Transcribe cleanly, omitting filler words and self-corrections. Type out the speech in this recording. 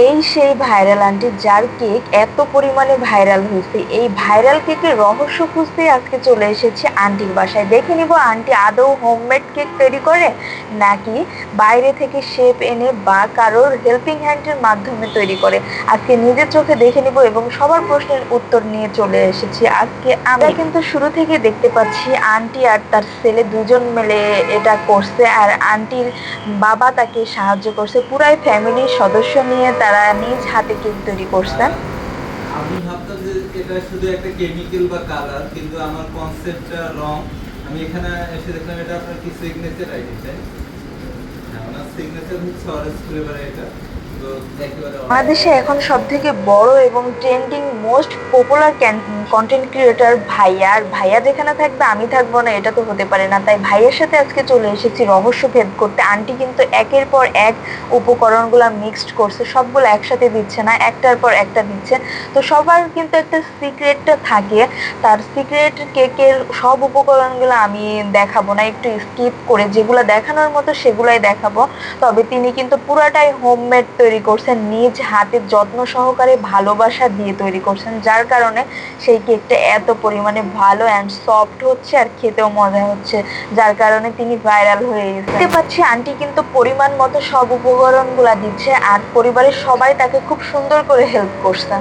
এই সেই viral aunty যার কেক এত পরিমাণে ভাইরাল হয়েছে। এই ভাইরাল কেকের রহস্য খুঁজতে আজকে চলে এসেছি আন্টির বাসায়। দেখে নিব আন্টি আদৌ হোমমেড কেক তৈরি করে নাকি বাইরে থেকে শেফ এনে বা কারোর হেল্পিং হ্যান্ডের মাধ্যমে তৈরি করে। আজকে নিজের চোখে দেখে নিব এবং সবার প্রশ্নের উত্তর নিয়ে চলে এসেছি আজকে। আমরা কিন্তু শুরু থেকে দেখতে পাচ্ছি আন্টি আর তার ছেলে দুজন মিলে এটা করছে, আর আন্টির বাবা তাকে সাহায্য করছে। পুরাই ফ্যামিলির সদস্য নিয়ে তারা নিজ হাতে কেক তৈরি করছে। আমি ভাবতাম যে এটা শুধু একটা কেমিক্যাল বা কালার, কিন্তু আমার কনসেপ্টটা রং। আমি এখানে এসে দেখলাম এটা আপনার কি সিগনেচার আইডি, তাই? হ্যাঁ, ওনার সিগনেচার হচ্ছে অরেঞ্জ ফ্লেভার। এটা তো একেবারে বাংলাদেশে এখন সবথেকে বড় এবং trending most popular content creator ভাইয়া। আর ভাইয়া যেখানে থাকবে আমি থাকবো না, এটা তো হতে পারে না। তাই ভাইয়ের সাথে আজকে চলে এসেছি রহস্য ভেদ করতে। আন্টি কিন্তু একের পর এক উপকরণগুলা মিক্সড করছে, সবগুলো একসাথে দিচ্ছে না, একটার পর একটা দিচ্ছে। তো সবার কিন্তু একটা সিক্রেটটা থাকে। তার সিক্রেট কেকের সব উপকরণগুলো আমি দেখাবো না, একটু স্কিপ করে যেগুলো দেখানোর মতো সেগুলাই দেখাবো। তবে তিনি কিন্তু পুরাটাই হোমমেড তৈরি করছেন, নিজ হাতে যত্ন সহকারে ভালোবাসা দিয়ে তৈরি করছেন, যার কারণে সেই কেকটা এত পরিমাণে ভালো অ্যান্ড সফট হচ্ছে আর খেতেও মজা হচ্ছে, যার কারণে তিনি ভাইরাল হয়ে গেছে। দেখতে পাচ্ছি আন্টি কিন্তু পরিমাণ মতো সব উপকরণগুলা দিচ্ছে আর পরিবারের সবাই তাকে খুব সুন্দর করে হেল্প করছে।